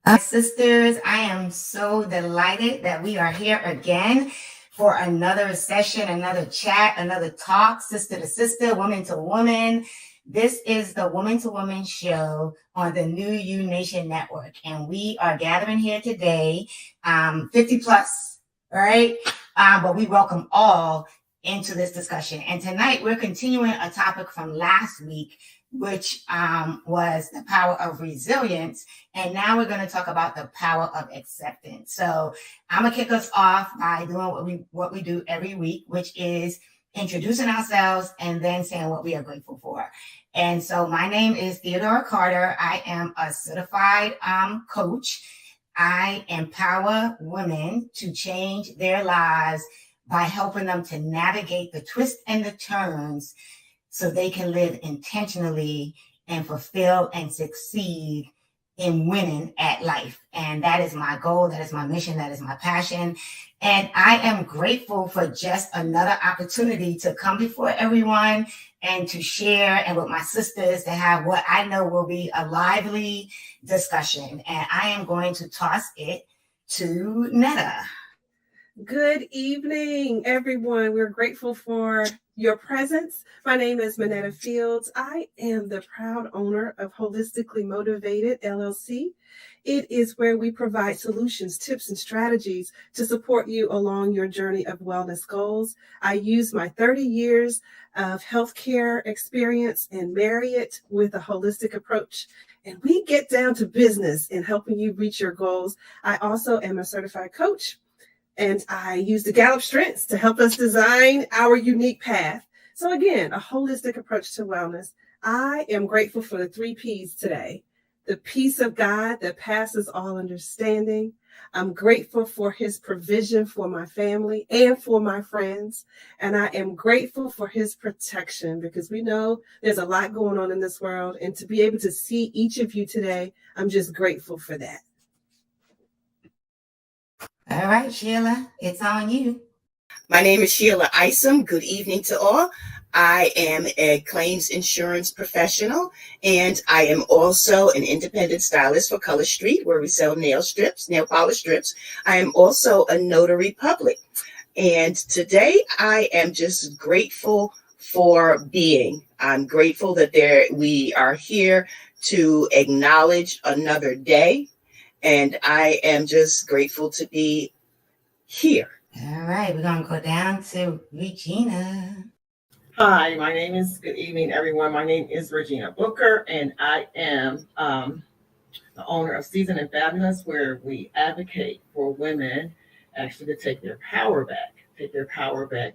Sisters, I am so delighted that we are here again for another session, another chat, another talk, sister to sister, woman to woman. This is the Woman to Woman show on the New You Nation Network, and we are gathering here today, 50 plus, all right? But we welcome all into this discussion. And tonight we're continuing a topic from last week, which was the power of resilience. And now we're going to talk about the power of acceptance. So I'm going to kick us off by doing what we do every week, which is introducing ourselves and then saying what we are grateful for. And so my name is Theodora Carter. I am a certified coach. I empower women to change their lives by helping them to navigate the twists and the turns so they can live intentionally and fulfill and succeed in winning at life. And that is my goal. That is my mission. That is my passion. And I am grateful for just another opportunity to come before everyone and to share, and with my sisters to have what I know will be a lively discussion. And I am going to toss it to Netta. Good evening, everyone. We're grateful for your presence. My name is Manetta Fields. I am the proud owner of Holistically Motivated LLC. It is where we provide solutions, tips, and strategies to support you along your journey of wellness goals. I use my 30 years of healthcare experience and marry it with a holistic approach. And we get down to business in helping you reach your goals. I also am a certified coach, and I use the Gallup Strengths to help us design our unique path. So again, a holistic approach to wellness. I am grateful for the 3 Ps today. The peace of God that passes all understanding. I'm grateful for his provision for my family and for my friends. And I am grateful for his protection, because we know there's a lot going on in this world. And to be able to see each of you today, I'm just grateful for that. All right, Sheila, it's on you. My name is Sheila Isom. Good evening to all. I am a claims insurance professional, and I am also an independent stylist for Color Street, where we sell nail polish strips. I am also a notary public. And today I am just grateful for being. I'm grateful that we are here to acknowledge another day. And I am just grateful to be here. All right, we're going to go down to Regina. Hi, good evening, everyone. My name is Regina Booker, and I am the owner of Seasoned and Fabulous, where we advocate for women actually to take their power back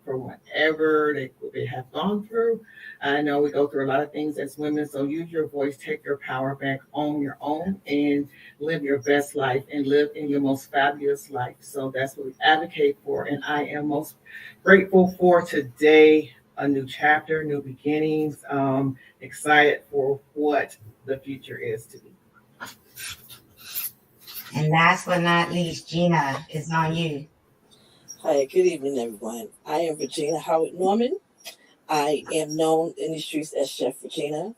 for whatever they have gone through. I know we go through a lot of things as women, so use your voice, take your power back, own your own, and live your best life and live in your most fabulous life. So that's what we advocate for, and I am most grateful for today. A new chapter, new beginnings. Excited for what the future is to be. And last but not least, Gina, is on you. Hi, good evening, everyone. I am Regina Howard Norman. I am known in the streets as Chef Regina.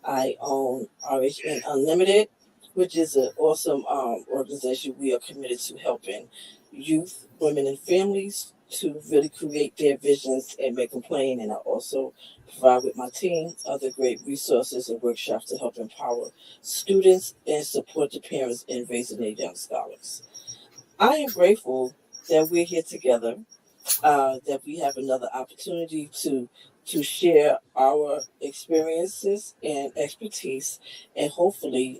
I own RHN Unlimited, which is an awesome organization. We are committed to helping youth, women, and families to really create their visions and make them plain. And I also provide with my team other great resources and workshops to help empower students and support the parents in raising their young scholars. I am grateful that we're here together, that we have another opportunity to share our experiences and expertise, and hopefully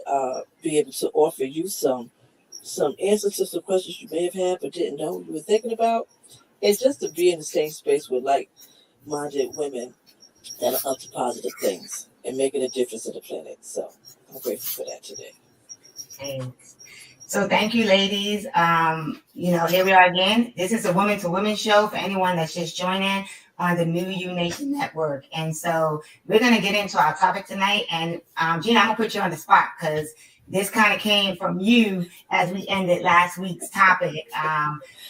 be able to offer you some answers to some questions you may have had but didn't know you were thinking about. It's just to be in the same space with like-minded women that are up to positive things and making a difference in the planet. So I'm grateful for that today. Thanks. So thank you, ladies. Here we are again. This is a Woman to Women show for anyone that's just joining on the New You Nation Network. And so we're going to get into our topic tonight. And Gina, I'm going to put you on the spot because this kind of came from you as we ended last week's topic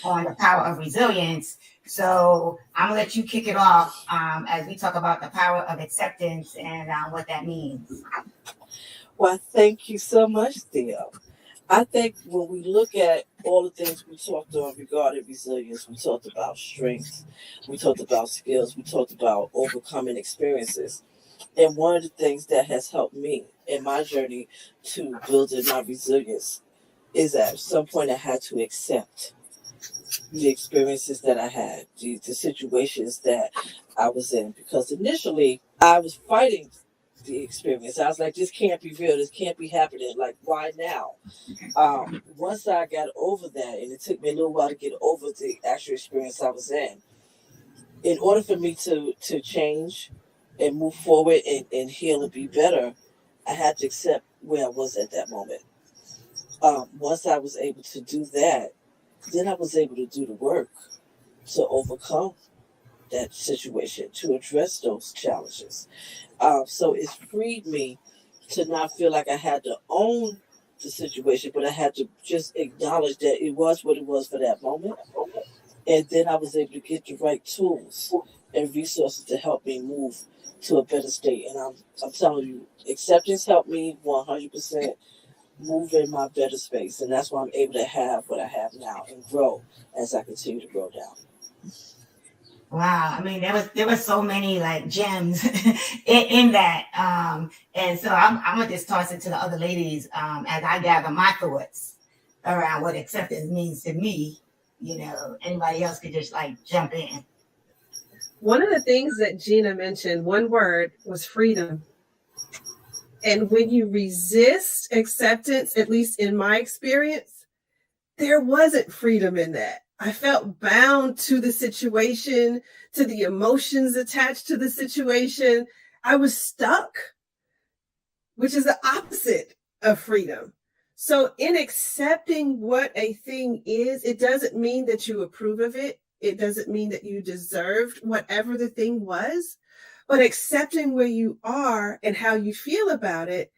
on the power of resilience. So I'm going to let you kick it off as we talk about the power of acceptance and what that means. Well, thank you so much, Theo. I think when we look at all the things we talked on regarding resilience, we talked about strength, we talked about skills, we talked about overcoming experiences. And one of the things that has helped me in my journey to building my resilience is at some point I had to accept the experiences that I had, the situations that I was in. Because initially I was fighting the experience. I was like, this can't be real. This can't be happening. Like, why now? Once I got over that, and it took me a little while to get over the actual experience I was in order for me to change and move forward and heal and be better, I had to accept where I was at that moment. Once I was able to do that, then I was able to do the work to overcome that situation, to address those challenges. So it's freed me to not feel like I had to own the situation, but I had to just acknowledge that it was what it was for that moment. And then I was able to get the right tools and resources to help me move to a better state. And I'm telling you, acceptance helped me 100% move in my better space. And that's why I'm able to have what I have now and grow as I continue to grow down. Wow, I mean, there was so many like gems in that, and so I'm gonna just toss it to the other ladies as I gather my thoughts around what acceptance means to me. Anybody else could just like jump in. One of the things that Gina mentioned, one word, was freedom. And when you resist acceptance, at least in my experience, there wasn't freedom in that. I felt bound to the situation, to the emotions attached to the situation. I was stuck, which is the opposite of freedom. So in accepting what a thing is, it doesn't mean that you approve of it. It doesn't mean that you deserved whatever the thing was, but accepting where you are and how you feel about it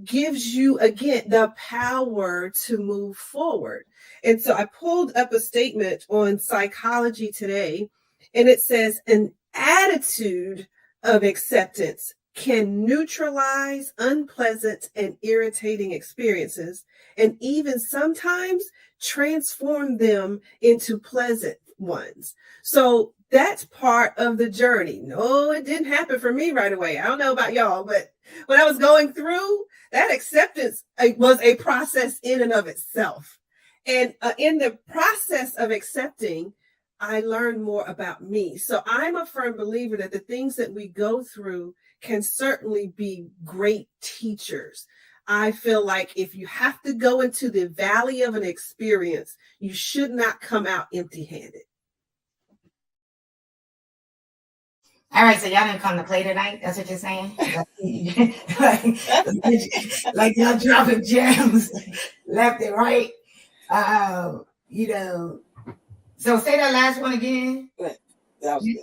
gives you, again, the power to move forward. And so I pulled up a statement on Psychology Today, and it says an attitude of acceptance can neutralize unpleasant and irritating experiences and even sometimes transform them into pleasant ones. So that's part of the journey. No, it didn't happen for me right away. I don't know about y'all, but when I was going through, that acceptance was a process in and of itself. And in the process of accepting, I learned more about me. So I'm a firm believer that the things that we go through can certainly be great teachers. I feel like if you have to go into the valley of an experience, you should not come out empty-handed. All right, so y'all didn't come to play tonight. That's what you're saying? like y'all dropping gems left and right. So say that last one again. That was good.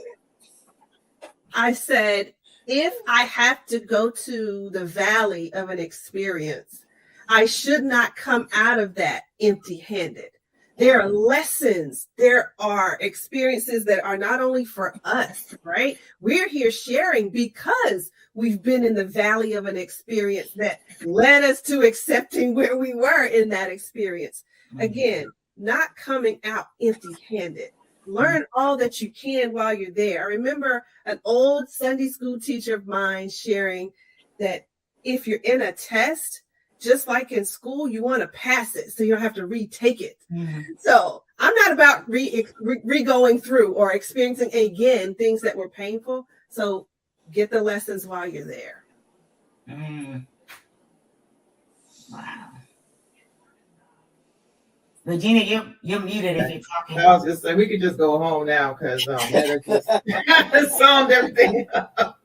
I said, if I have to go to the valley of an experience, I should not come out of that empty-handed. There are lessons, there are experiences that are not only for us, right? We're here sharing because we've been in the valley of an experience that led us to accepting where we were in that experience. Again, not coming out empty-handed. Learn all that you can while you're there. I remember an old Sunday school teacher of mine sharing that if you're in a test, just like in school, you want to pass it so you don't have to retake it. Mm-hmm. So I'm not about re-going through or experiencing again things that were painful. So get the lessons while you're there. Wow. Regina, you're muted if you're talking. I was just saying we could just go home now because that just summed everything up.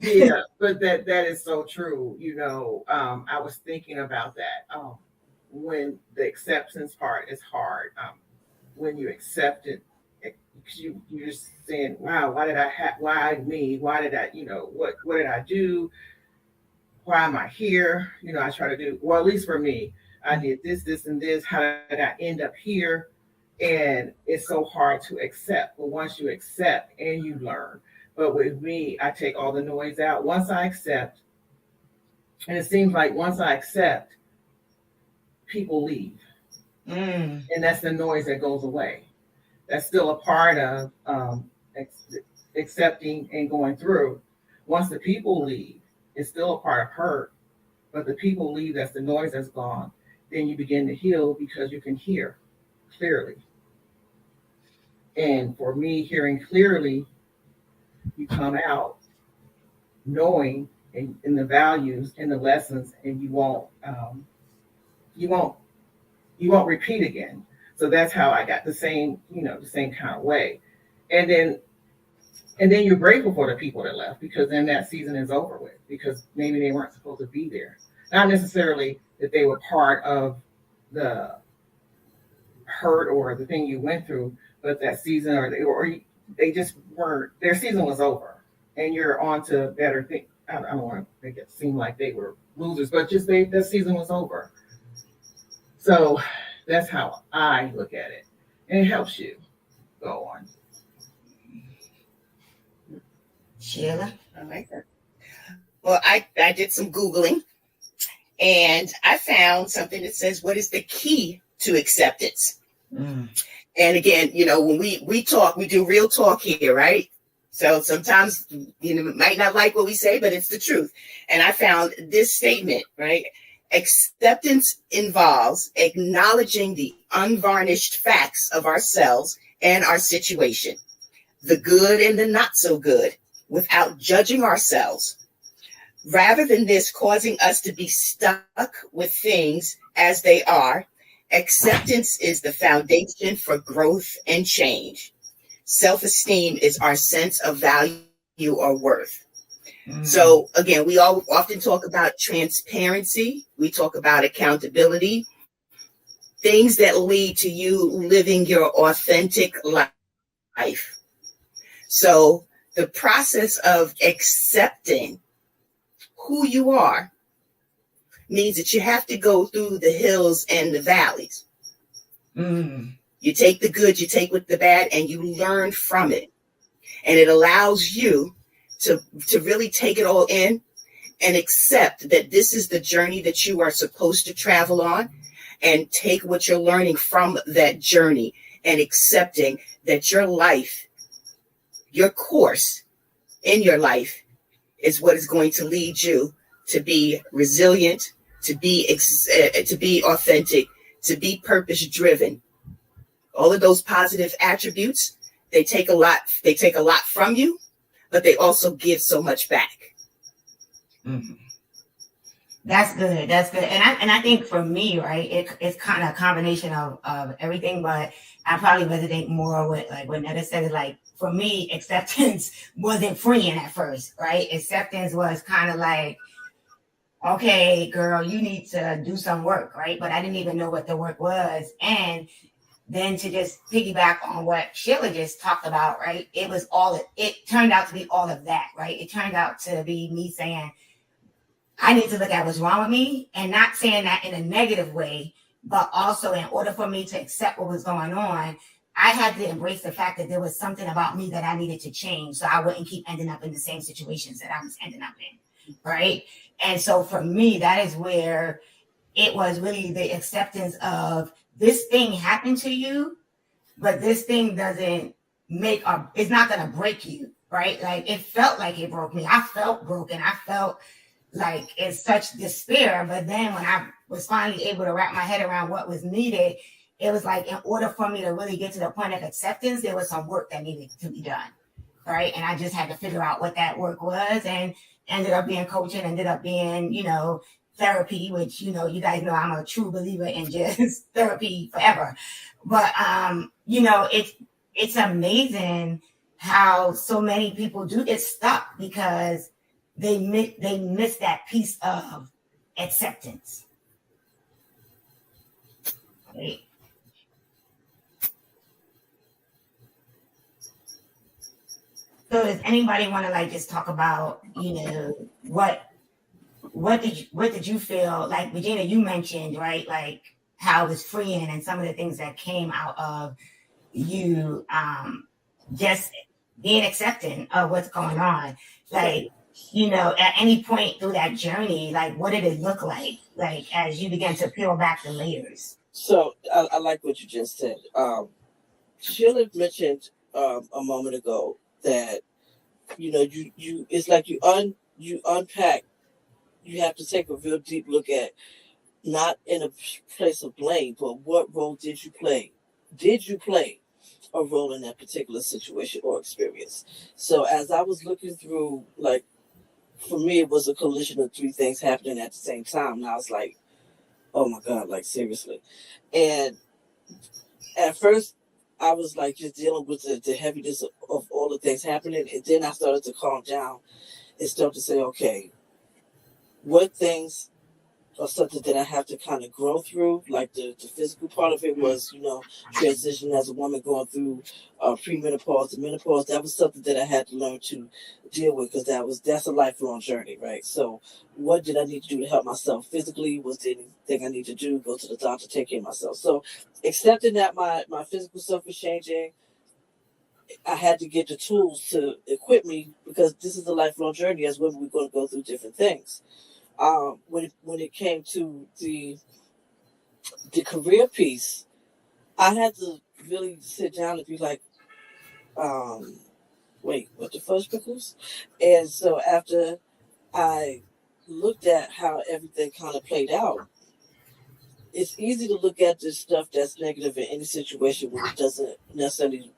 Yeah, but that is so true. I was thinking about that when the acceptance part is hard. When you accept it, you're just saying, "Wow, why did I why me? Why did I? What did I do? Why am I here? I try to do well. At least for me, I did this, and this. How did I end up here?" And it's so hard to accept. But once you accept and you learn. But with me, I take all the noise out. Once I accept, And it seems like once I accept, people leave. Mm. And that's the noise that goes away. That's still a part of accepting and going through. Once the people leave, it's still a part of hurt, but the people leave, that's the noise that's gone. Then you begin to heal because you can hear clearly. And for me, hearing clearly, you come out knowing in the values and the lessons, and you won't repeat again. So that's how I got the same kind of way. And then you're grateful for the people that left, because then that season is over with, because maybe they weren't supposed to be there. Not necessarily that they were part of the hurt or the thing you went through, but that season, or they just weren't, their season was over, and you're on to better things. I don't want to make it seem like they were losers, but just that season was over. So that's how I look at it, and it helps you go on. Sheila? I like that. Well, I did some Googling, and I found something that says, what is the key to acceptance? Mm. And again, when we talk, we do real talk here, right? So sometimes, might not like what we say, but it's the truth. And I found this statement, right? Acceptance involves acknowledging the unvarnished facts of ourselves and our situation, the good and the not so good, without judging ourselves. Rather than this causing us to be stuck with things as they are, acceptance is the foundation for growth and change. Self-esteem is our sense of value or worth. Mm. So again, we all often talk about transparency. We talk about accountability, things that lead to you living your authentic life. So the process of accepting who you are means that you have to go through the hills and the valleys. Mm. You take the good, you take with the bad, and you learn from it. And it allows you to really take it all in and accept that this is the journey that you are supposed to travel on, and take what you're learning from that journey and accepting that your life, your course in your life is what is going to lead you to be resilient, to be authentic, to be purpose driven. All of those positive attributes, they take a lot from you, but they also give so much back. Mm-hmm. That's good. That's good. And I think for me, right, it's kind of a combination of everything, but I probably resonate more with like what Netta said. Is like, for me, acceptance wasn't freeing at first, right? Acceptance was kind of like, okay, girl, you need to do some work, right? But I didn't even know what the work was. And then to just piggyback on what Sheila just talked about, right? It turned out to be all of that, right? It turned out to be me saying, I need to look at what's wrong with me, and not saying that in a negative way, but also in order for me to accept what was going on, I had to embrace the fact that there was something about me that I needed to change, so I wouldn't keep ending up in the same situations that I was ending up in, right? And so for me, that is where it was really the acceptance of, this thing happened to you, but this thing doesn't it's not going to break you, right? Like, it felt like it broke me. I felt broken. I felt like it's such despair. But then when I was finally able to wrap my head around what was needed, it was like, in order for me to really get to the point of acceptance, there was some work that needed to be done, right? And I just had to figure out what that work was, and ended up being coaching, ended up being, therapy, which, you guys know I'm a true believer in just therapy forever. But, it's amazing how so many people do get stuck because they miss that piece of acceptance. Right? So does anybody want to just talk about, what did you feel like? Regina, you mentioned, right, like how it was freeing and some of the things that came out of you just being accepting of what's going on. Like, at any point through that journey, like what did it look like as you began to peel back the layers? So I like what you just said. Sheila mentioned a moment ago that you it's like you unpack. You have to take a real deep look at, not in a place of blame, but what role did you play? Did you play a role in that particular situation or experience? So as I was looking through, like, for me, it was a collision of three things happening at the same time. And I was like, oh my God, like seriously. And at first, I was like just dealing with the heaviness of all the things happening. And then I started to calm down and start to say, okay, what things are something that I have to kind of grow through? Like the physical part of it was, transition as a woman going through premenopause to menopause. That was something that I had to learn to deal with, because that's a lifelong journey, right? So what did I need to do to help myself physically? Was there anything I need to do? Go to the doctor, take care of myself. So accepting that my physical self was changing, I had to get the tools to equip me, because this is a lifelong journey. As women, we're going to go through different things. When it came to the career piece, I had to really sit down and be like, wait, what the first pickles? And so after I looked at how everything kind of played out, it's easy to look at this stuff that's negative in any situation when it doesn't necessarily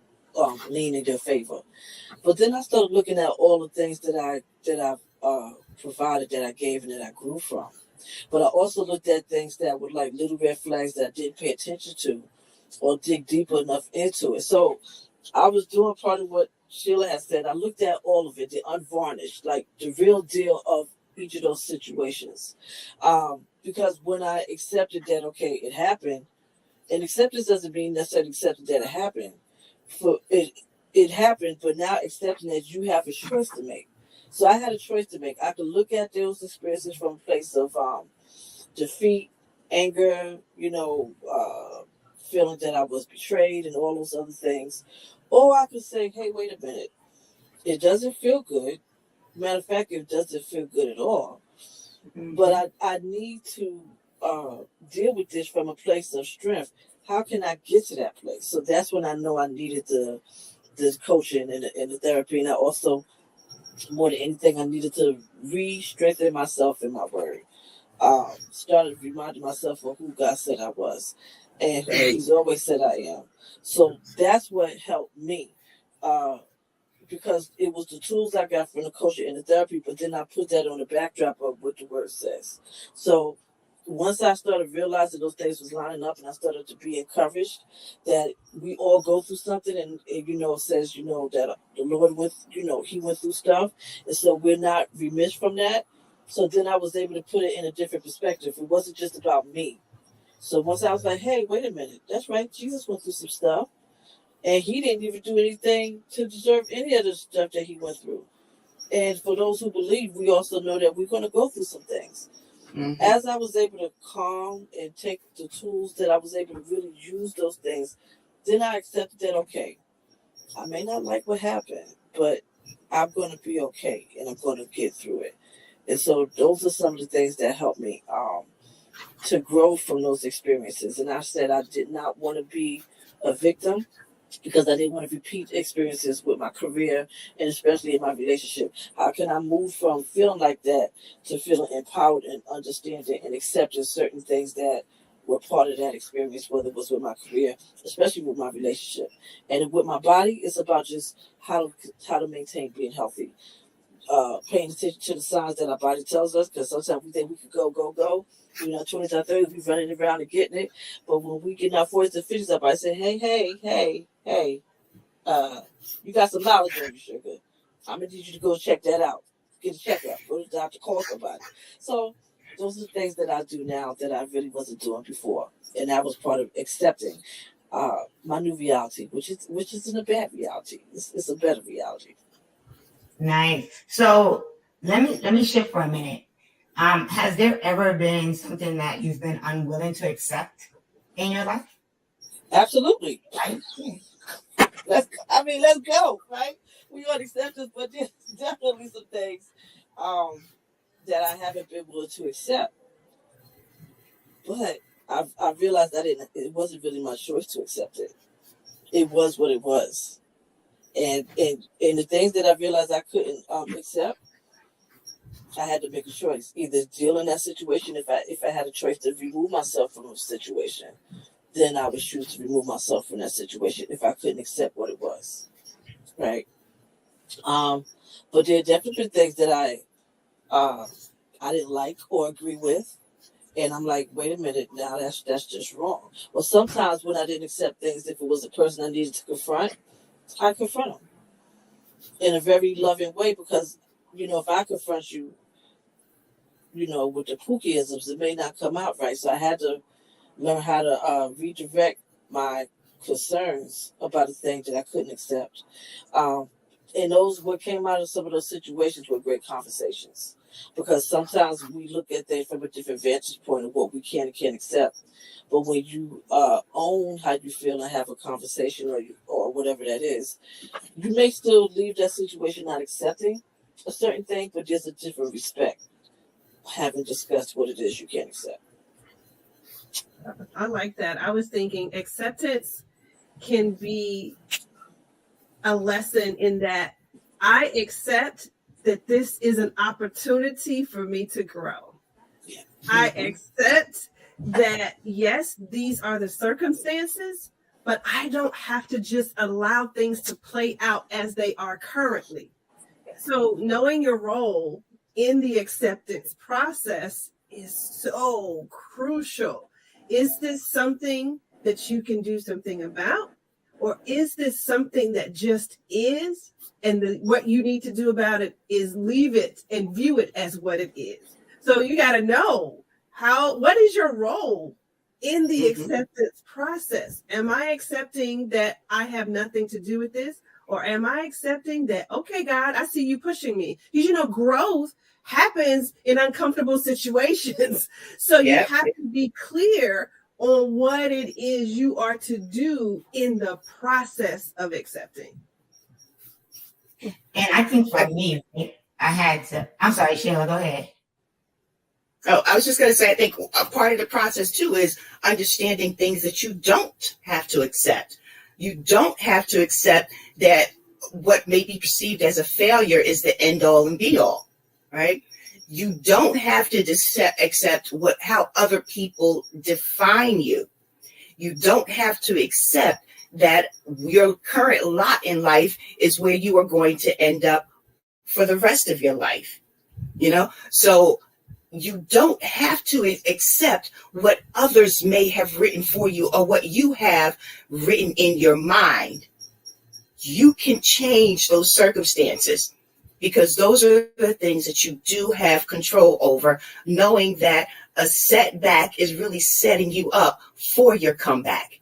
lean in your favor. But then I started looking at all the things that I've provided, that I gave, and that I grew from. But I also looked at things that were like little red flags that I didn't pay attention to or dig deeper enough into it. So I was doing part of what Sheila has said. I looked at all of it, the unvarnished, like the real deal of each of those situations. Because when I accepted that, okay, it happened, and acceptance doesn't mean necessarily accepting that it happened. For it happened, but now accepting that you have a choice to make. So I had a choice to make. I could look at those experiences from a place of defeat, anger, feeling that I was betrayed and all those other things. Or I could say, hey, wait a minute. It doesn't feel good. Matter of fact, it doesn't feel good at all. Mm-hmm. But I need to deal with this from a place of strength. How can I get to that place? So that's when I know I needed the coaching and the therapy. And I also, more than anything, I needed to re-strengthen myself in my word. Started reminding myself of who God said I was and who He's always said I am. So that's what helped me, because it was the tools I got from the coaching and the therapy, but then I put that on the backdrop of what the word says. So once I started realizing those things was lining up, and I started to be encouraged that we all go through something, and it says, that the Lord went, He went through stuff, and so we're not remiss from that. So then I was able to put it in a different perspective. It wasn't just about me. So once I was like, hey, wait a minute, that's right, Jesus went through some stuff, and He didn't even do anything to deserve any of the stuff that He went through. And for those who believe, we also know that we're going to go through some things. Mm-hmm. As I was able to calm and take the tools that I was able to really use those things, then I accepted that, okay, I may not like what happened, but I'm going to be okay, and I'm going to get through it. And so those are some of the things that helped me to grow from those experiences. And I said I did not want to be a victim, because I didn't want to repeat experiences with my career and especially in my relationship. How can I move from feeling like that to feeling empowered and understanding and accepting certain things that were part of that experience, whether it was with my career, especially with my relationship. And with my body, it's about just how to maintain being healthy. Paying attention to the signs that our body tells us, because sometimes we think we could go. 20s or 30s, we running around and getting it. But when we get in our 40s and 50s, our body say, hey, you got some knowledge on you, sugar. I'm going to need you to go check that out. Get a checkup. Go to the doctor, call somebody. So those are the things that I do now that I really wasn't doing before. And that was part of accepting my new reality, which isn't a bad reality. It's a better reality. Nice. So let me shift for a minute. Has there ever been something that you've been unwilling to accept in your life? Absolutely. Let's go, right? We want acceptance, but there's definitely some things that I haven't been willing to accept. But I realized it wasn't really my choice to accept it. It was what it was. And the things that I realized I couldn't accept, I had to make a choice. Either deal in that situation, if I had a choice to remove myself from a situation, then I would choose to remove myself from that situation if I couldn't accept what it was. Right. But there are definitely things that I didn't like or agree with. And I'm like, wait a minute, now that's just wrong. Well, sometimes when I didn't accept things, if it was a person I needed to confront, I confront them in a very loving way, because, if I confront you, with the Pookieisms, it may not come out right. So I had to learn how to redirect my concerns about a thing that I couldn't accept. And what came out of some of those situations were great conversations, because sometimes we look at things from a different vantage point of what we can and can't accept. But when you own how you feel and have a conversation or whatever that is, you may still leave that situation not accepting a certain thing, but there's a different respect having discussed what it is you can't accept. I like that. I was thinking acceptance can be a lesson in that I accept that this is an opportunity for me to grow. Yeah. I accept that, yes, these are the circumstances, but I don't have to just allow things to play out as they are currently. So knowing your role in the acceptance process is so crucial. Is this something that you can do something about? Or is this something that just is? And what you need to do about it is leave it and view it as what it is. So you got to know what is your role in the acceptance process? Am I accepting that I have nothing to do with this? Or am I accepting that, okay, God, I see you pushing me? Because, growth happens in uncomfortable situations. So you have to be clear on what it is you are to do in the process of accepting. And I think for me, I'm sorry, Sheila, go ahead. Oh, I was just going to say, I think a part of the process too is understanding things that you don't have to accept. You don't have to accept that what may be perceived as a failure is the end all and be all, right? You don't have to accept how other people define you. You don't have to accept that your current lot in life is where you are going to end up for the rest of your life. So you don't have to accept what others may have written for you or what you have written in your mind. You can change those circumstances, because those are the things that you do have control over, knowing that a setback is really setting you up for your comeback.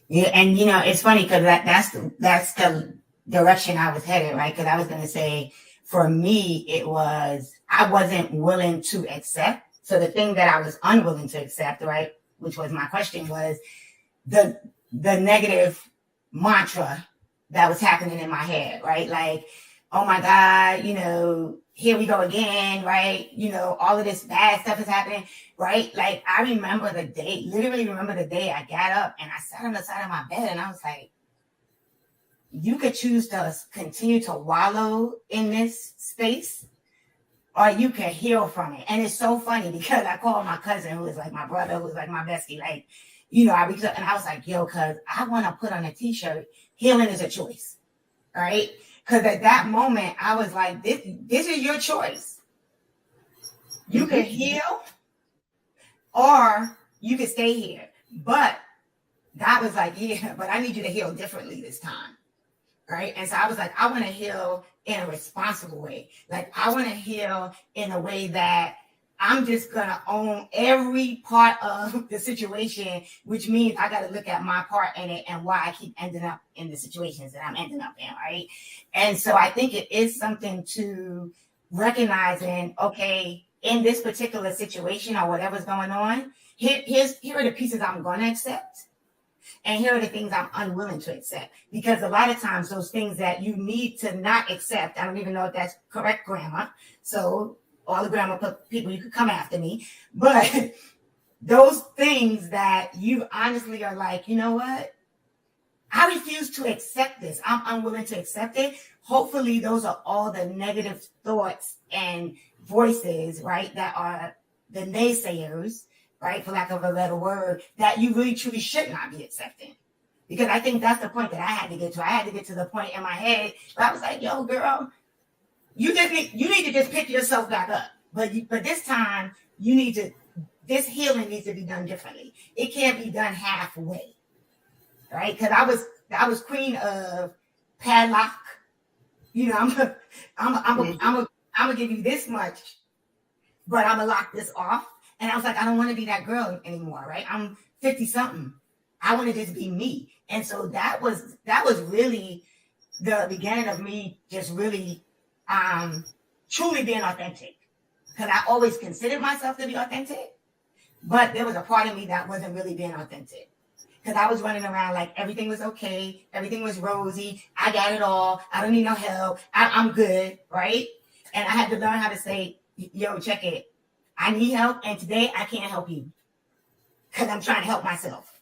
Yeah, and it's funny because that's the direction I was headed, right? Because I was going to say, for me, I wasn't willing to accept. So the thing that I was unwilling to accept, right, which was my question, was the negative mantra that was happening in my head, right? Like, oh my God, here we go again, right? All of this bad stuff is happening, right? Like, I literally remember the day I got up and I sat on the side of my bed and I was like, you could choose to continue to wallow in this space, or you can heal from it. And it's so funny because I called my cousin, who is like my brother, who is like my bestie, like, I reached up and I was like, yo, cuz I want to put on a t-shirt, healing is a choice, right? Because at that moment, I was like, this is your choice. You can heal or you can stay here. But God was like, yeah, but I need you to heal differently this time, right? And so I was like, I want to heal in a responsible way. Like, I want to heal in a way that I'm just going to own every part of the situation, which means I got to look at my part in it and why I keep ending up in the situations that I'm ending up in, right? And so I think it is something to recognizing, okay, in this particular situation or whatever's going on, here are the pieces I'm going to accept. And here are the things I'm unwilling to accept. Because a lot of times those things that you need to not accept, I don't even know if that's correct grammar. So all the grammar people, you could come after me. But those things that you honestly are like, you know what? I refuse to accept this. I'm unwilling to accept it. Hopefully those are all the negative thoughts and voices, right? That are the naysayers, right? For lack of a better word, that you really truly should not be accepting. Because I think that's the point that I had to get to. I had to get to the point in my head where I was like, yo, girl, you need to just pick yourself back up. But this time this healing needs to be done differently. It can't be done halfway. Right? Because I was queen of padlock. You know, I'm gonna give you this much, but I'm gonna lock this off. And I was like, I don't want to be that girl anymore, right? I'm 50 something. I want to just be me. And so that was really the beginning of me just really truly being authentic. Because I always considered myself to be authentic, but there was a part of me that wasn't really being authentic. Because I was running around like everything was okay, everything was rosy, I got it all, I don't need no help, I'm good, right? And I had to learn how to say, yo, check it. I need help, and today I can't help you because I'm trying to help myself.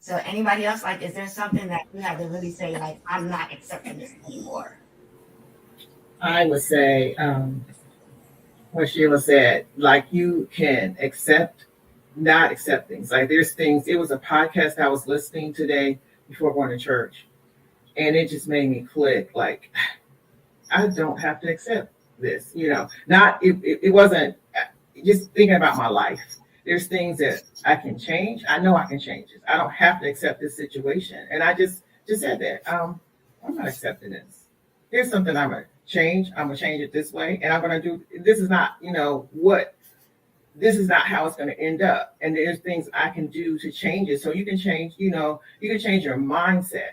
So anybody else, like, is there something that you have to really say, like, I'm not accepting this anymore? I would say what Sheila said, like you can not accept things. Like there's things, it was a podcast I was listening today before going to church, and it just made me click, like, I don't have to accept this, it wasn't just thinking about my life. There's things that I can change. I know I can change it. I don't have to accept this situation. And I just said that, I'm not accepting this. Here's something I'm going to change. I'm going to change it this way. And I'm going to do, this is not, this is not how it's going to end up. And there's things I can do to change it. So you can change, you can change your mindset.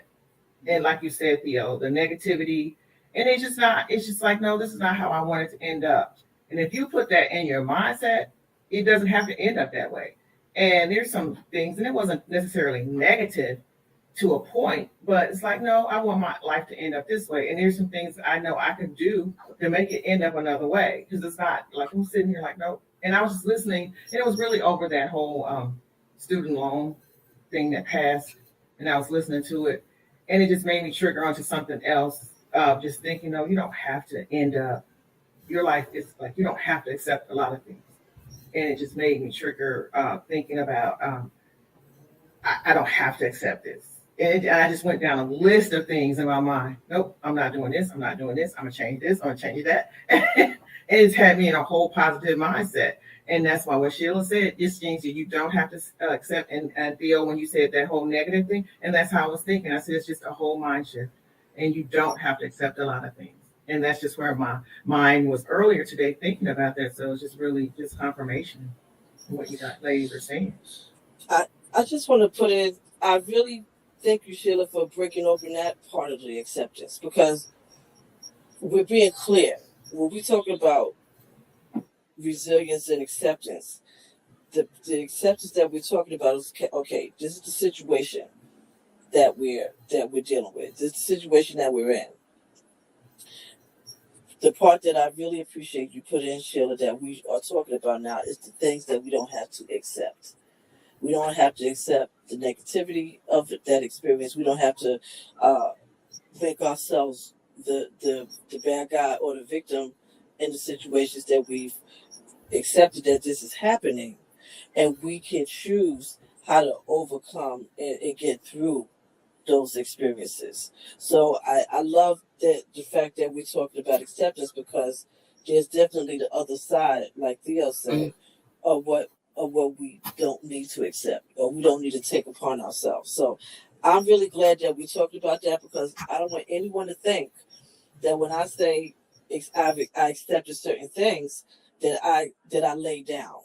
And like you said, Theo, the negativity, and it's just like, no, this is not how I want it to end up. And if you put that in your mindset, it doesn't have to end up that way. And there's some things, and it wasn't necessarily negative to a point, but it's like, no, I want my life to end up this way. And there's some things I know I could do to make it end up another way. Because it's not like I'm sitting here like, no. And I was just listening, and it was really over that whole student loan thing that passed. And I was listening to it, and it just made me trigger onto something else. Just thinking, no, you don't have to end up your life. It's like you don't have to accept a lot of things. And it just made me trigger thinking about I don't have to accept this. And I just went down a list of things in my mind. Nope, I'm not doing this. I'm not doing this. I'm going to change this. I'm going to change that. And it's had me in a whole positive mindset. And that's why what Sheila said, just things that you don't have to accept. And Theo, when you said that whole negative thing, and that's how I was thinking. I said, it's just a whole mind shift. And you don't have to accept a lot of things. And that's just where my mind was earlier today thinking about that. So it's just really just confirmation of what you ladies are saying. I just want to put in, I really thank you, Sheila, for breaking open that part of the acceptance, because we're being clear. When we talk about resilience and acceptance, the acceptance that we're talking about is, okay, this is the situation that we're dealing with. This is the situation that we're in. The part that I really appreciate you put in, Sheila, that we are talking about now is the things that we don't have to accept. We don't have to accept the negativity of that experience. We don't have to make ourselves the bad guy or the victim in the situations that we've accepted that this is happening. And we can choose how to overcome and get through those experiences. So I love that the fact that we're talking about acceptance, because there's definitely the other side, like Theo said, of what we don't need to accept or we don't need to take upon ourselves. So I'm really glad that we talked about that, because I don't want anyone to think that when I say I accepted certain things that I lay down,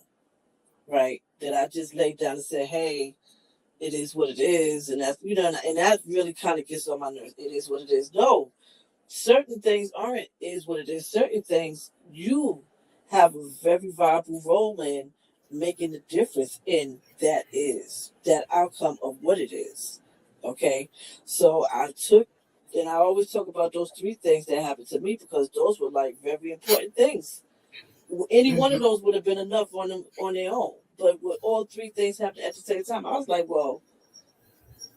right? That I just laid down and said, hey, it is what it is, and that's, and that really kind of gets on my nerves. It is what it is. No, certain things aren't is what it is. Certain things you have a very viable role in making the difference in that outcome of what it is. Okay. So and I always talk about those 3 things that happened to me because those were like very important things. Any one of those would have been enough on their own. But with all 3 things happening at the same time, I was like, well,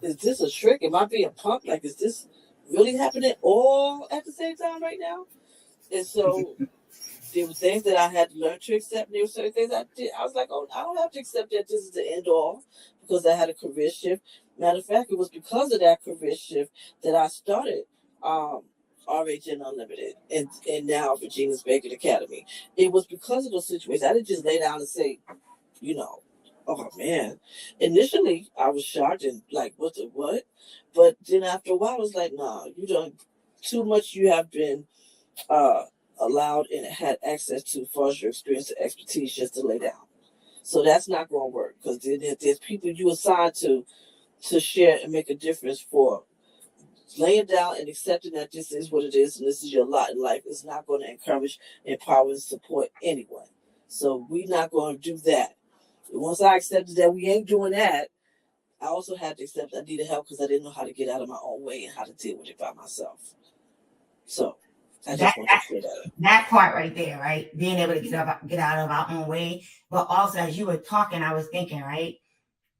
is this a trick? Am I being punked? Like, is this really happening all at the same time right now? And so there were things that I had to learn to accept. And there were certain things I did. I was like, oh, I don't have to accept that this is the end all because I had a career shift. Matter of fact, it was because of that career shift that I started RHN Unlimited and now Regina's Bacon Academy. It was because of those situations. I didn't just lay down and say, oh man. Initially, I was shocked and like, what? But then after a while, I was like, nah, you don't. Too much you have been allowed and had access to as far as your experience and expertise just to lay down. So that's not going to work because there's people you assigned to share and make a difference for. Laying down and accepting that this is what it is and this is your lot in life is not going to encourage, empower, and support anyone. So we're not going to do that. Once I accepted that we ain't doing that, I also had to accept I needed help because I didn't know how to get out of my own way and how to deal with it by myself. So I just want to say that. That part right there, right? Being able to get out of our own way. But also, as you were talking, I was thinking, right?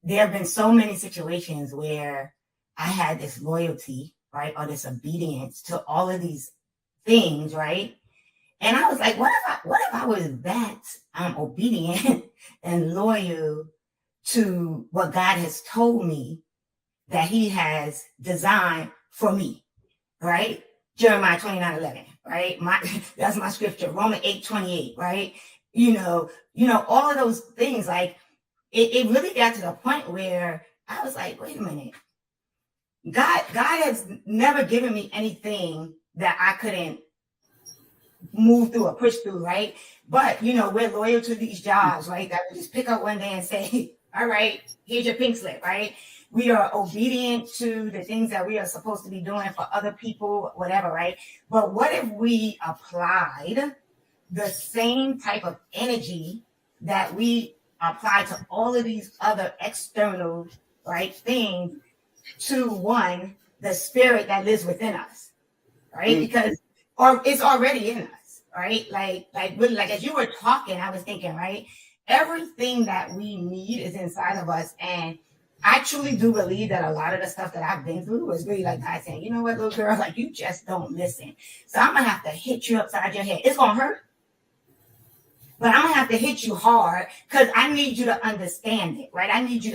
There have been so many situations where I had this loyalty, right? Or this obedience to all of these things, right? And I was like, what if I was that obedient and loyal to what God has told me that he has designed for me, right? Jeremiah 29:11, right? That's my scripture. Romans 8:28, right? All of those things, like it really got to the point where I was like, wait a minute. God has never given me anything that I couldn't move through or push through, right? But, we're loyal to these jobs, right? That we just pick up one day and say, all right, here's your pink slip, right? We are obedient to the things that we are supposed to be doing for other people, whatever, right? But what if we applied the same type of energy that we apply to all of these other external, right, things to the spirit that lives within us, right? Because it's already in us, right? Like really, like as you were talking, I was thinking, right? Everything that we need is inside of us. And I truly do believe that a lot of the stuff that I've been through is really like God saying, you know what, little girl, like you just don't listen. So I'm gonna have to hit you upside your head. It's gonna hurt. But I'm gonna have to hit you hard because I need you to understand it, right? I need you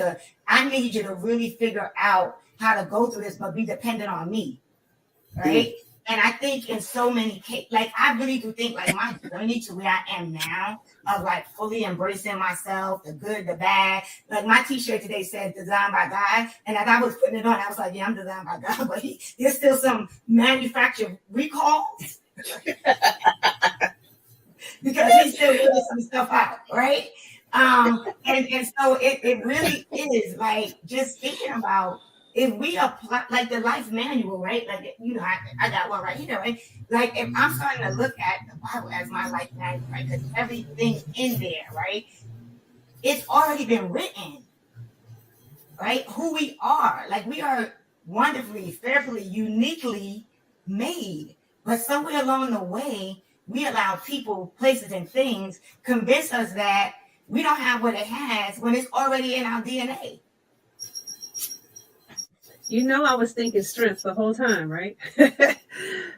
to really figure out how to go through this, but be dependent on me, right? And I think in so many cases, like I really do think like my journey to where I am now of like fully embracing myself, the good, the bad. Like my t-shirt today said designed by God. And as I was putting it on, I was like, yeah, I'm designed by God, but there's still some manufactured recalls. Because he's still getting some stuff out, right? And so it really is like just thinking about if we apply like the life manual, right? Like I got one right here, right? Like if I'm starting to look at the Bible as my life manual, right? Because everything in there, right? It's already been written, right? Who we are, like we are wonderfully, fearfully, uniquely made, but somewhere along the way. We allow people, places, and things convince us that we don't have what it has when it's already in our DNA. I was thinking strength the whole time, right?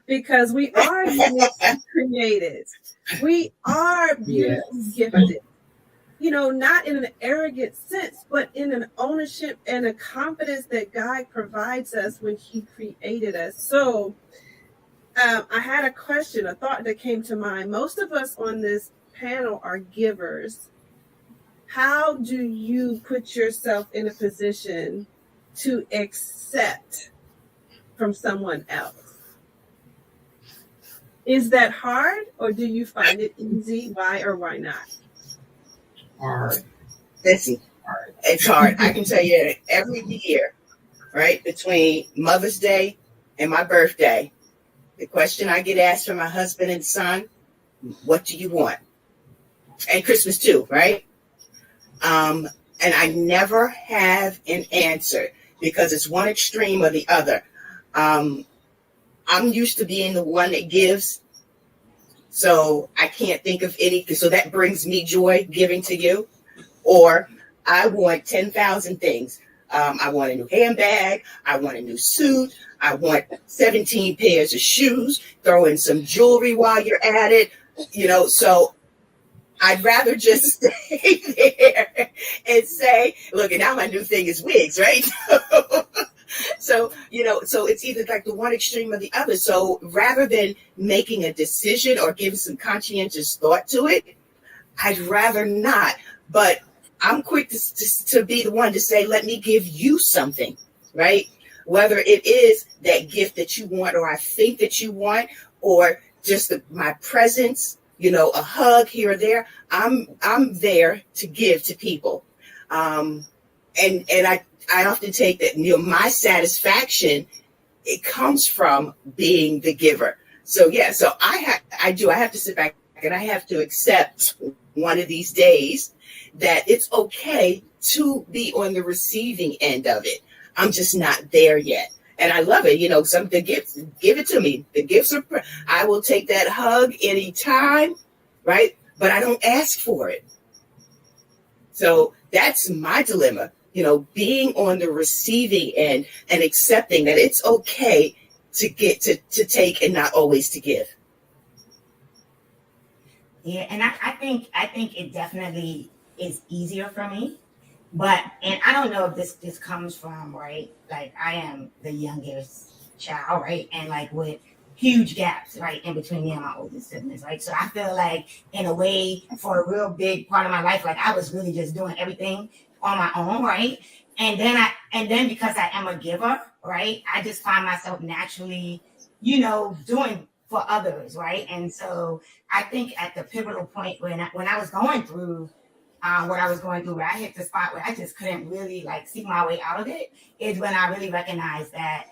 Because we are uniquely created. We are beautifully gifted. Not in an arrogant sense, but in an ownership and a confidence that God provides us when he created us. So, I had a question, a thought that came to mind. Most of us on this panel are givers. How do you put yourself in a position to accept from someone else? Is that hard, or do you find it easy? Why or why not? Hard. Listen, it's hard. I can tell you every year, right, between Mother's Day and my birthday, the question I get asked from my husband and son, what do you want? and Christmas too, right? And I never have an answer because it's one extreme or the other. I'm used to being the one that gives, so I can't think of anything. So that brings me joy giving to you. Or I want 10,000 things. I want a new handbag. I want a new suit. I want 17 pairs of shoes. Throw in some jewelry while you're at it. So I'd rather just stay there and say, look, and now my new thing is wigs, right? So it's either like the one extreme or the other. So rather than making a decision or giving some conscientious thought to it, I'd rather not. But I'm quick to be the one to say, let me give you something, right? Whether it is that gift that you want, or I think that you want, or just my presence, a hug here or there. I'm there to give to people. And I often take that, my satisfaction, it comes from being the giver. So yeah, so I have to sit back and I have to accept one of these days that it's okay to be on the receiving end of it. I'm just not there yet. And I love it. Some of the gifts, give it to me. The gifts are, I will take that hug anytime, right? But I don't ask for it. So that's my dilemma, being on the receiving end and accepting that it's okay to get to take and not always to give. Yeah, and I think it definitely is easier for me. And I don't know if this comes from, right? Like, I am the youngest child, right? And like with huge gaps, right, in between me and my oldest siblings, right? So I feel like, in a way, for a real big part of my life, like I was really just doing everything on my own, right? And then because I am a giver, right, I just find myself naturally, doing for others, right? And so I think at the pivotal point when I was going through what I was going through, where I hit the spot where I just couldn't really like see my way out of it, is when I really recognized that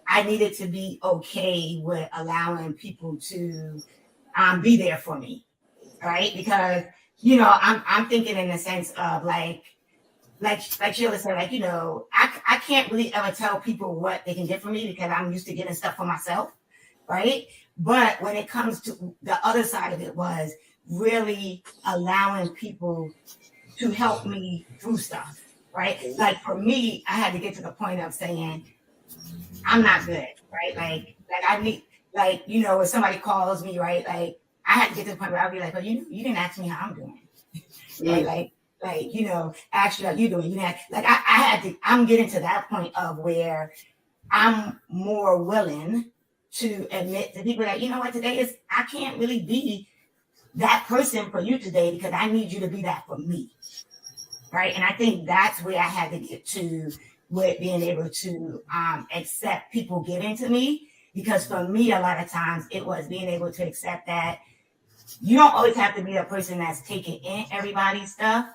I needed to be okay with allowing people to be there for me, right? Because I'm thinking in the sense of like Sheila said, like, I can't really ever tell people what they can get from me because I'm used to getting stuff for myself, right? But when it comes to the other side of it, was really allowing people to help me through stuff, right? Like for me, I had to get to the point of saying, I'm not good, right? Like I need, like, if somebody calls me, right? Like I had to get to the point where I'd be like, oh, you didn't ask me how I'm doing, right? Actually, how you doing? You didn't like I had to. I'm getting to that point of where I'm more willing to admit to people that, what, today is, I can't really be that person for you today because I need you to be that for me, right? And I think that's where I had to get to, with being able to accept people giving to me, because for me, a lot of times it was being able to accept that you don't always have to be the person that's taking in everybody's stuff.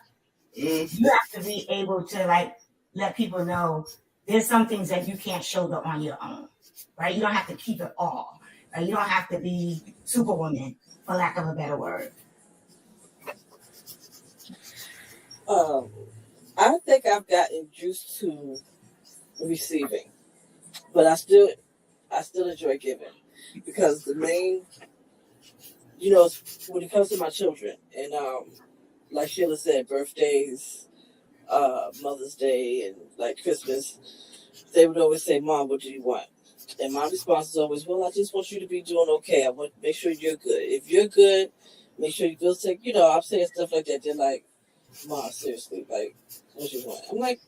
You have to be able to like let people know there's some things that you can't shoulder on your own, right? You don't have to keep it all, right? You don't have to be Superwoman, for lack of a better word. I think I've gotten used to receiving, but I still enjoy giving, because the main, when it comes to my children, and like Sheila said, birthdays, Mother's Day, and like Christmas, they would always say, "Mom, what do you want?" And my response is always, "Well, I just want you to be doing okay. I want to make sure you're good. If you're good, make sure you feel sick." I'm saying stuff like that. They're like, "Mom, seriously, like, what do you want?" I'm like,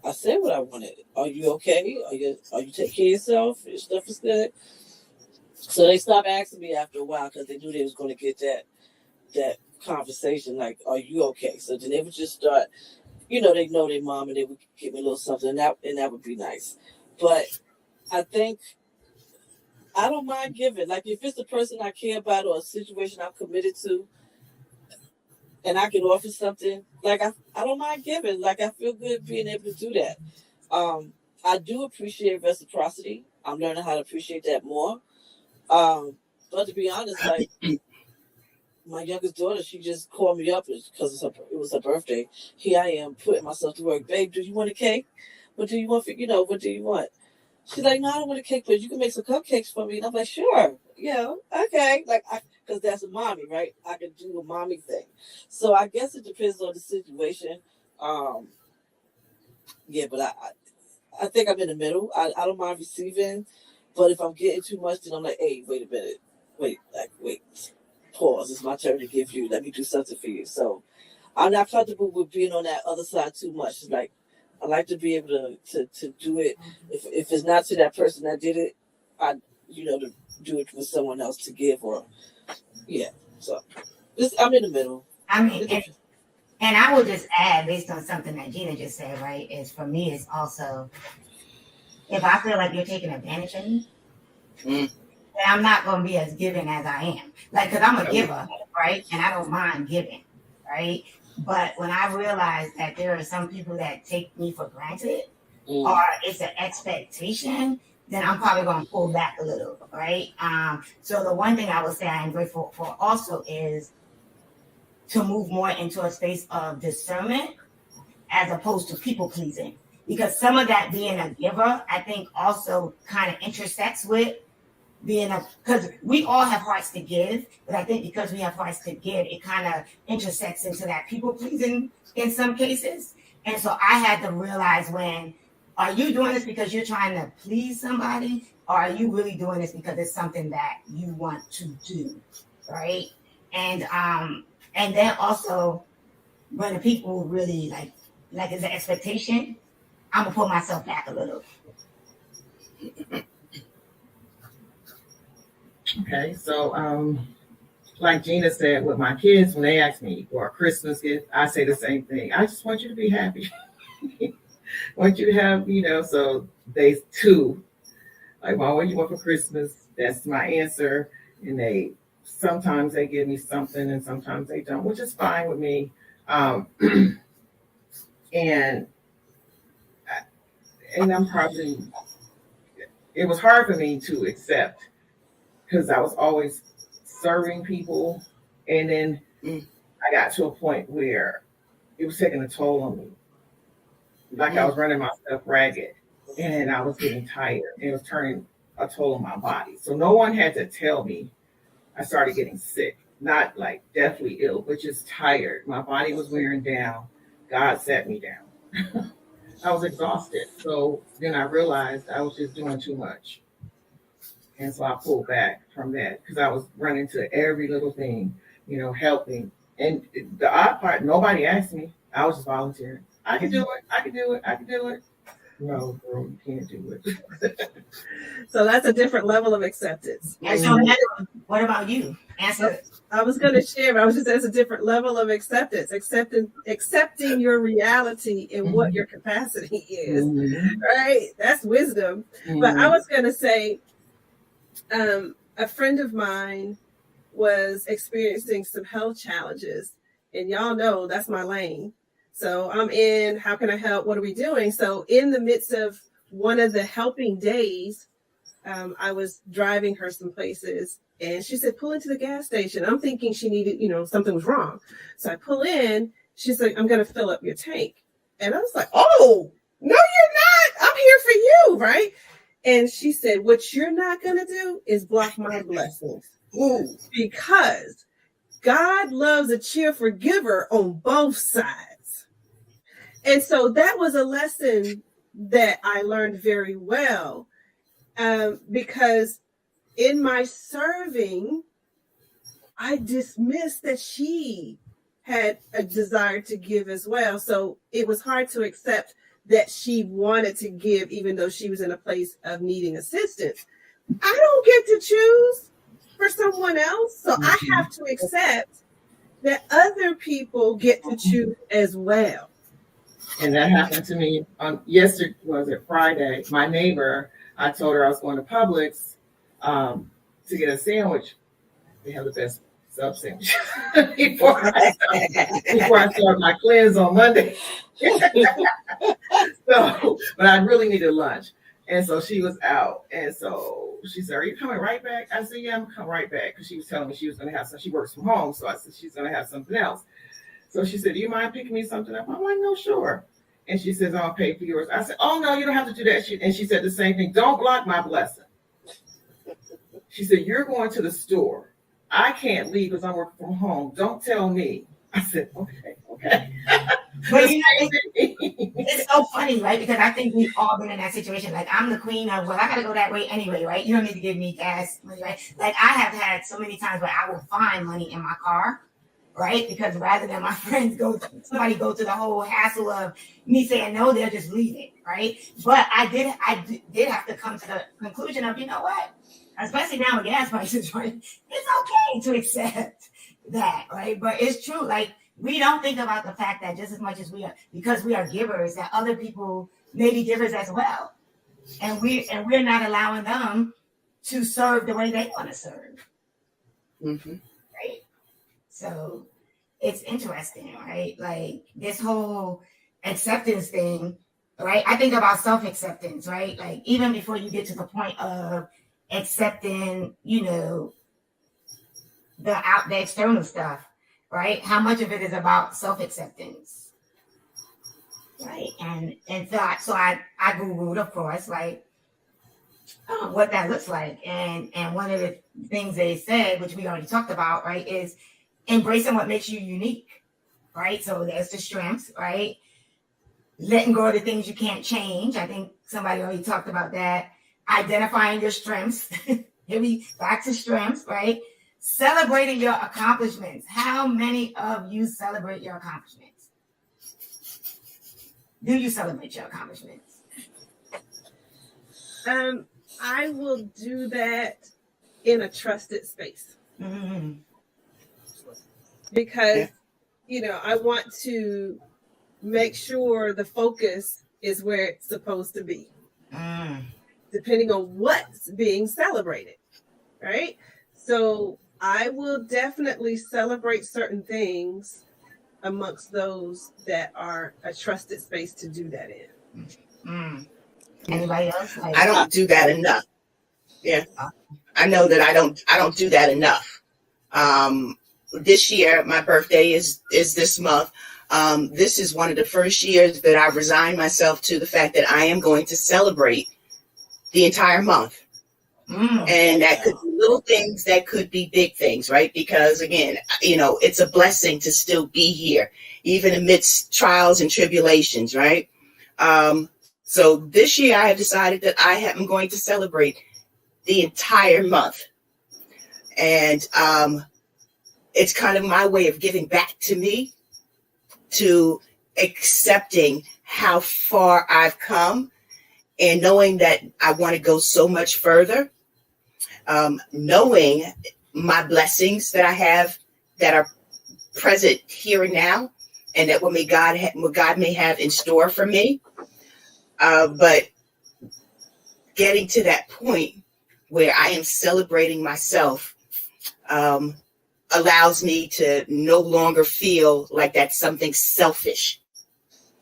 I said what I wanted. Are you okay? Are you taking care of yourself? Your stuff is good. So they stopped asking me after a while, because they knew they was going to get that conversation, like, "Are you okay?" So then they would just start, they know their mom, and they would give me a little something, and that would be nice. But I think I don't mind giving. Like, if it's a person I care about or a situation I'm committed to, and I can offer something, like I don't mind giving. Like, I feel good being able to do that. I do appreciate reciprocity. I'm learning how to appreciate that more. But to be honest, like, my youngest daughter, she just called me up because it was her birthday. Here I am putting myself to work. Babe, do you want a cake? What do you want? What do you want? She's like, no, I don't want a cake, but you can make some cupcakes for me. And I'm like, sure. Yeah, okay. Because that's a mommy, right? I can do a mommy thing. So I guess it depends on the situation. Yeah, but I think I'm in the middle. I don't mind receiving, but if I'm getting too much, then I'm like, hey, wait a minute. Wait. Pause. It's my turn to give you. Let me do something for you. So I'm not comfortable with being on that other side too much. It's like, I like to be able to do it. If it's not to that person that did it, to do it with someone else to give So I'm in the middle. I mean, and I will just add, based on something that Gina just said, right, is for me, it's also, if I feel like you're taking advantage of me, then I'm not going to be as giving as I am. Like, because I'm a giver, right? And I don't mind giving, right? But when I realize that there are some people that take me for granted, or it's an expectation, then I'm probably going to pull back a little, right? So the one thing I would say I am grateful for also is to move more into a space of discernment as opposed to people pleasing. Because some of that being a giver, I think also kind of intersects with because we all have hearts to give, but I think because we have hearts to give, it kind of intersects into that people pleasing in some cases. And so I had to realize are you doing this because you're trying to please somebody, or are you really doing this because it's something that you want to do, right? And then also when the people really like it's an expectation, I'm gonna pull myself back a little. Okay, so like Gina said, with my kids, when they ask me for a Christmas gift, I say the same thing. I just want you to be happy. I want you to have, so they too, like, Mom, what do you want for Christmas? That's my answer. And sometimes they give me something and sometimes they don't, which is fine with me. And I'm probably, it was hard for me to accept because I was always serving people. And then I got to a point where it was taking a toll on me. Like I was running myself ragged and I was getting tired. And it was turning a toll on my body. So no one had to tell me. I started getting sick, not like deathly ill, but just tired. My body was wearing down. God sat me down. I was exhausted. So then I realized I was just doing too much. And so I pulled back from that because I was running to every little thing, helping. And the odd part, nobody asked me. I was just volunteering. I can do it. I can do it. I can do it. No, girl, you can't do it. So that's a different level of acceptance. And so, what about you? Answer. I was going to share, but I was just saying it's a different level of acceptance, accepting your reality and what your capacity is, right? That's wisdom. But I was going to say, a friend of mine was experiencing some health challenges, and y'all know that's my lane. So I'm in, how can I help? What are we doing? So in the midst of one of the helping days, I was driving her some places and she said, pull into the gas station. I'm thinking she needed, something was wrong. So I pull in, she's like, I'm going to fill up your tank. And I was like, oh, no, you're not. I'm here for you. Right. And she said, what you're not going to do is block my blessings. Ooh, because God loves a cheerful giver on both sides. And so that was a lesson that I learned very well, because in my serving, I dismissed that she had a desire to give as well. So it was hard to accept that she wanted to give, even though she was in a place of needing assistance. I don't get to choose for someone else. So I have to accept that other people get to choose as well. And that happened to me on Friday. My neighbor, I told her I was going to Publix to get a sandwich. They have the best sub sandwich before I start my cleanse on Monday. But I really needed lunch. And so she was out. And so she said, "Are you coming right back?" I said, "Yeah, I'm coming right back." Because she was telling me she was going to have some, she works from home. So I said, she's going to have something else. So she said, "Do you mind picking me something up?" I'm like, "No, sure." And she says, "I'll pay for yours." I said, "Oh, no, you don't have to do that." And she said the same thing. "Don't block my blessing." She said, "You're going to the store. I can't leave because I'm working from home. Don't tell me." I said, okay. But you know, it's so funny, right? Because I think we've all been in that situation. Like, I'm the queen of, well, I gotta go that way anyway, right? You don't need to give me gas money, right? Like, I have had so many times where I will find money in my car, right? Because rather than my friends somebody go through the whole hassle of me saying no, they'll just leave it, right? But I did have to come to the conclusion of, you know what? Especially now with gas prices, right? It's okay to accept that, right? But it's true, like, we don't think about the fact that just as much as we are, because we are givers, that other people may be givers as well. And we're not allowing them to serve the way they want to serve. Mm-hmm. Right. So it's interesting, right? Like this whole acceptance thing, right? I think about self-acceptance, right? Like even before you get to the point of accepting, you know, the external stuff. Right? How much of it is about self-acceptance? Right? And so I Googled, of course, like what that looks like. And one of the things they said, which we already talked about, right, is embracing what makes you unique. Right? So there's the strengths, right? Letting go of the things you can't change. I think somebody already talked about that. Identifying your strengths. Here we back to strengths, right? Celebrating your accomplishments. How many of you celebrate your accomplishments? Do you celebrate your accomplishments? I will do that in a trusted space. Mm-hmm. Because, you know, I want to make sure the focus is where it's supposed to be. Depending on what's being celebrated, right? So I will definitely celebrate certain things amongst those that are a trusted space to do that in. Anybody else? Like, I don't do that enough. Yeah, I know that I don't do that enough. This year, my birthday is this month. This is one of the first years that I resigned myself to the fact that I am going to celebrate the entire month. And that could be little things, that could be big things, right? Because again, you know, it's a blessing to still be here, even amidst trials and tribulations, right? So this year I have decided that I am going to celebrate the entire month. And it's kind of my way of giving back to me, to accepting how far I've come and knowing that I want to go so much further. Knowing my blessings that I have that are present here and now, and that what God may have in store for me. But getting to that point where I am celebrating myself allows me to no longer feel like that's something selfish.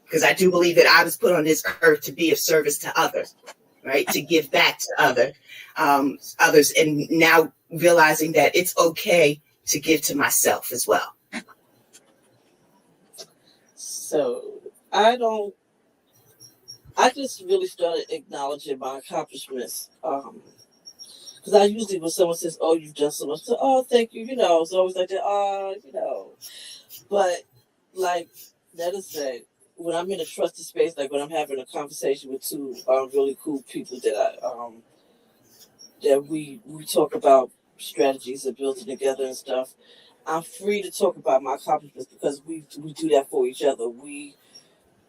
Because I do believe that I was put on this earth to be of service to others, right? To give back to others, and now realizing that it's okay to give to myself as well. So I just really started acknowledging my accomplishments. Because I usually, when someone says, "Oh, you've done so much," so, "Oh, thank you," you know, it's always like that, "Oh, you know." But like that is said, when I'm in a trusted space, like when I'm having a conversation with two really cool people that we talk about strategies of building together and stuff, I'm free to talk about my accomplishments because we do that for each other.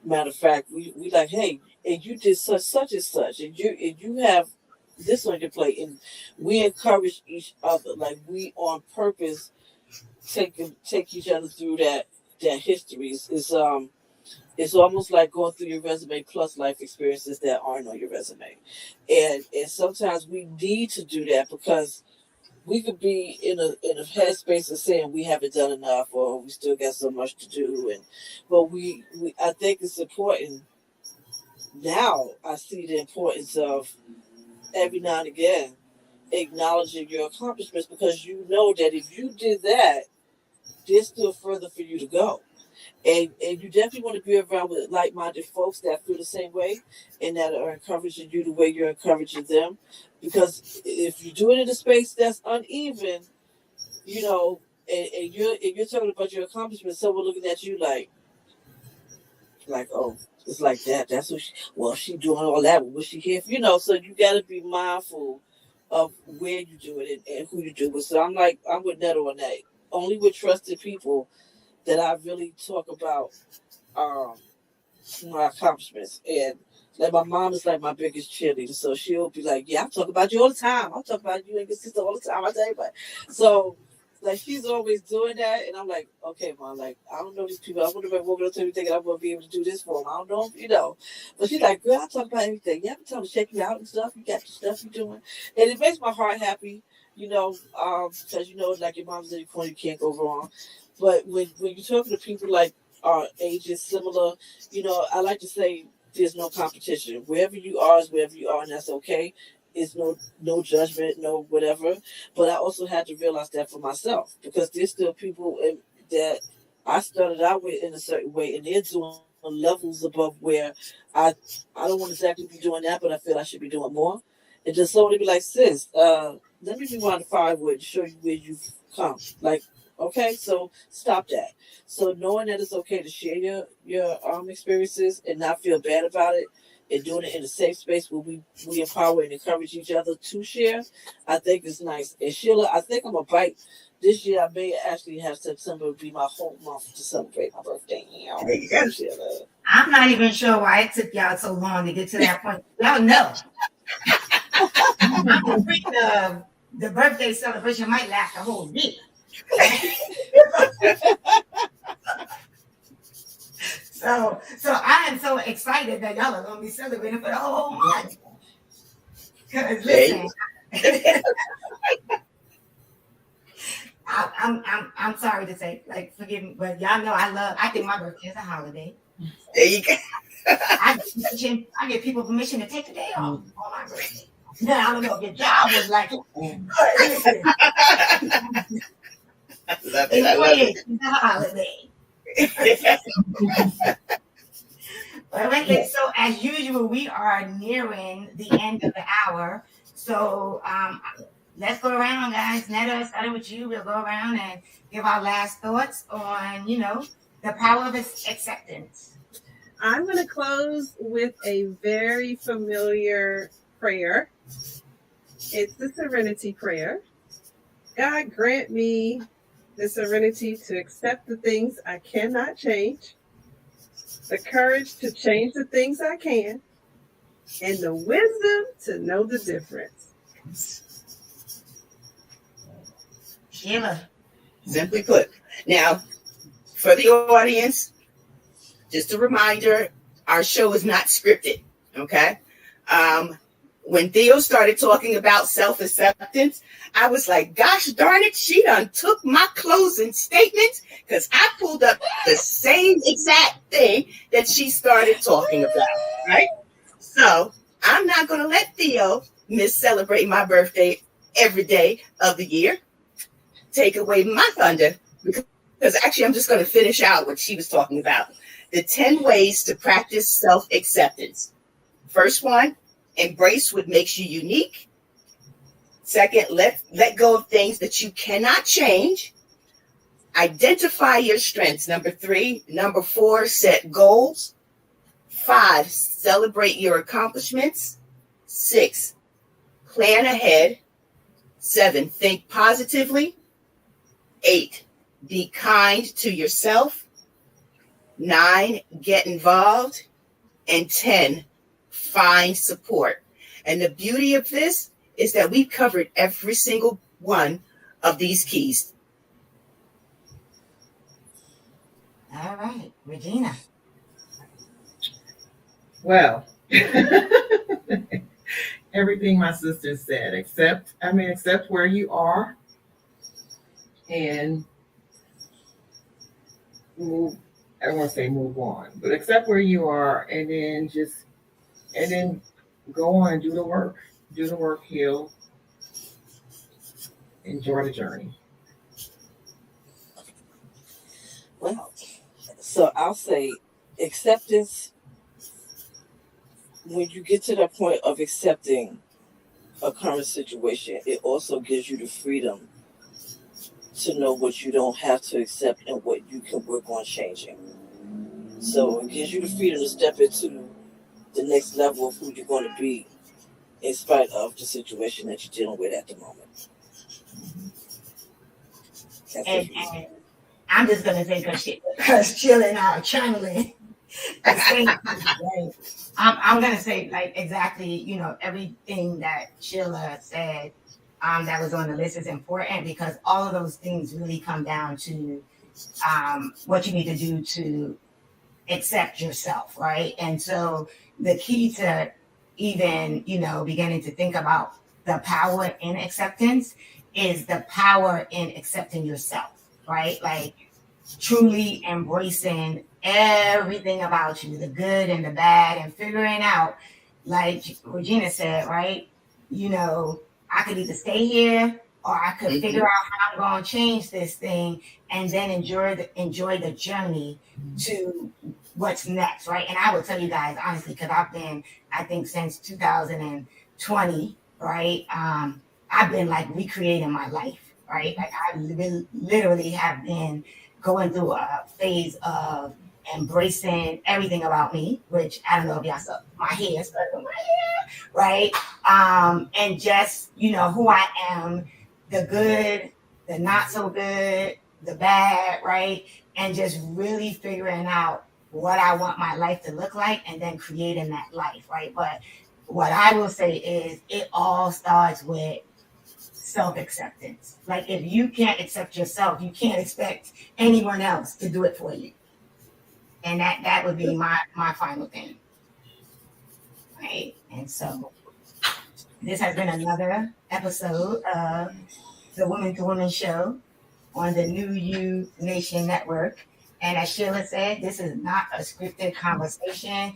Matter of fact, we like, "Hey, and you did such and such, and you have this on your plate," and we encourage each other. Like we on purpose take each other through that history. It's almost like going through your resume plus life experiences that aren't on your resume, and sometimes we need to do that because we could be in a headspace of saying we haven't done enough or we still got so much to do, but I think it's important now I see the importance of every now and again acknowledging your accomplishments, because you know that if you did that, there's still further for you to go. And you definitely want to be around with like-minded folks that feel the same way and that are encouraging you the way you're encouraging them. Because if you do it in a space that's uneven, you know, and you're talking about your accomplishments, someone looking at you like, oh, it's like that. That's what she doing all that. Was she here? So you got to be mindful of where you do it and who you do it with. So I'm with Nettle on that. Only with trusted people that I really talk about um, my accomplishments. And like my mom is like my biggest cheerleader, so she'll be like, "Yeah, I'm talking about you all the time. I'm talking about you and your sister all the time. I tell everybody." So like she's always doing that, and I'm like, "Okay, mom. Like I don't know these people. I wonder if I'm walking up to me thinking I'm gonna be able to do this for them. I don't know. But she's like, "Girl, I talk about everything. You have to tell them to check you out and stuff. You got the stuff you're doing," and it makes my heart happy. Because like your mom's in your corner, you can't go wrong. But when you're talking to people like our ages similar, I like to say there's no competition. Wherever you are is wherever you are, and that's okay. It's no judgment, no whatever. But I also had to realize that for myself, because there's still people that I started out with in a certain way, and they're doing levels above where I don't want to exactly be doing that, but I feel I should be doing more. And just somebody be like, sis, let me rewind the firewood to show you where you've come. Like, okay, so stop that. So knowing that it's okay to share your experiences and not feel bad about it, and doing it in a safe space where we empower and encourage each other to share, I think is nice. And Sheila, I think I'm gonna bite. This year I may actually have September be my whole month to celebrate my birthday. There you go. Sheila. I'm not even sure why it took y'all so long to get to that point. Y'all know. I'm afraid the birthday celebration might last a whole week. So I am so excited that y'all are gonna be celebrating for the whole month. Because listen, I'm sorry to say, like, forgive me, but y'all know I think my birthday is a holiday. There you go. I get people permission to take the day off on my birthday. Now I don't know if your job was like it. Listen, I love it. I love it. it's a holiday. So as usual, we are nearing the end of the hour. So let's go around, guys. Netta, starting with you, we'll go around and give our last thoughts on, the power of acceptance. I'm going to close with a very familiar prayer. It's the Serenity Prayer. God grant me the serenity to accept the things I cannot change, the courage to change the things I can, and the wisdom to know the difference. Sheila. Simply put. Now, for the audience, just a reminder, our show is not scripted, okay? When Theo started talking about self-acceptance, I was like, gosh darn it, she done took my closing statement, because I pulled up the same exact thing that she started talking about, right? So I'm not going to let Theo celebrate my birthday every day of the year, take away my thunder, because actually I'm just going to finish out what she was talking about. The 10 ways to practice self-acceptance. First one, embrace what makes you unique. Second, let go of things that you cannot change. Identify your strengths. Number 3. Number 4, set goals. 5, celebrate your accomplishments. 6, plan ahead. 7, think positively. 8, be kind to yourself. 9, get involved. And 10, find support. And the beauty of this is that we've covered every single one of these keys. All right, Regina. Well, everything my sister said, except where you are and move. I don't want to say move on, but accept where you are and then just and then go on and do the work. Do the work, heal, enjoy the journey. Well, so I'll say acceptance, when you get to the point of accepting a current situation, it also gives you the freedom to know what you don't have to accept and what you can work on changing. So it gives you the freedom to step into the next level of who you're going to be in spite of the situation that you're dealing with at the moment. That's And, it. and I'm just gonna say because Sheila and I are channeling the same thing, right? I'm gonna say like exactly, you know, everything that Sheila said that was on the list is important because all of those things really come down to what you need to do to accept yourself, right? And so the key to even, you know, beginning to think about the power in acceptance is the power in accepting yourself, right? Like truly embracing everything about you, the good and the bad, and figuring out, like Regina said, right? You know, I could either stay here or I could figure out how I'm going to change this thing and then enjoy the journey to what's next, right? And I will tell you guys honestly, because I've been, I think since 2020, right? I've been like recreating my life, right? Like I literally have been going through a phase of embracing everything about me, which I don't know if y'all saw my hair, right? And just, you know, who I am, the good, the not so good, the bad, right? And just really figuring out what I want my life to look like and then creating that life, right? But what I will say is it all starts with self-acceptance. Like if you can't accept yourself, you can't expect anyone else to do it for you. And that would be my final thing. Right. And so this has been another episode of the Woman to Woman Show on the New You Nation Network. And as Sheila said, this is not a scripted conversation.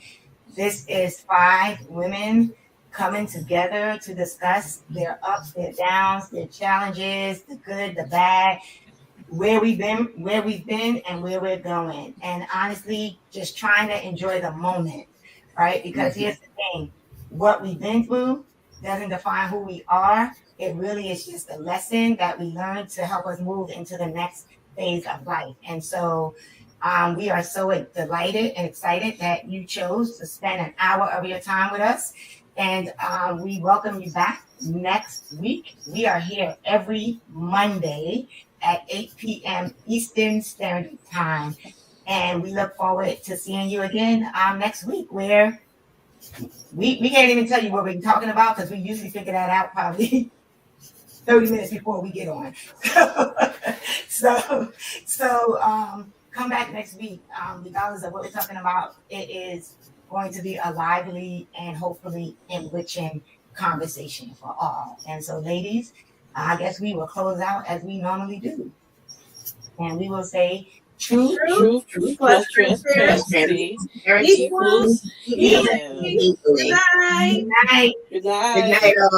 This is 5 women coming together to discuss their ups, their downs, their challenges, the good, the bad, where we've been, and where we're going. And honestly, just trying to enjoy the moment, right? Because here's the thing, what we've been through doesn't define who we are. It really is just a lesson that we learn to help us move into the next phase of life. And so we are so delighted and excited that you chose to spend an hour of your time with us. And we welcome you back next week. We are here every Monday at 8 p.m. Eastern Standard Time. And we look forward to seeing you again next week, where we can't even tell you what we're talking about because we usually figure that out probably 30 minutes before we get on. So come back next week. Regardless of what we're talking about, it is going to be a lively and hopefully enriching conversation for all. And so, ladies, I guess we will close out as we normally do. And we will say, truth plus transparency equals healing. Good Good night. night, all.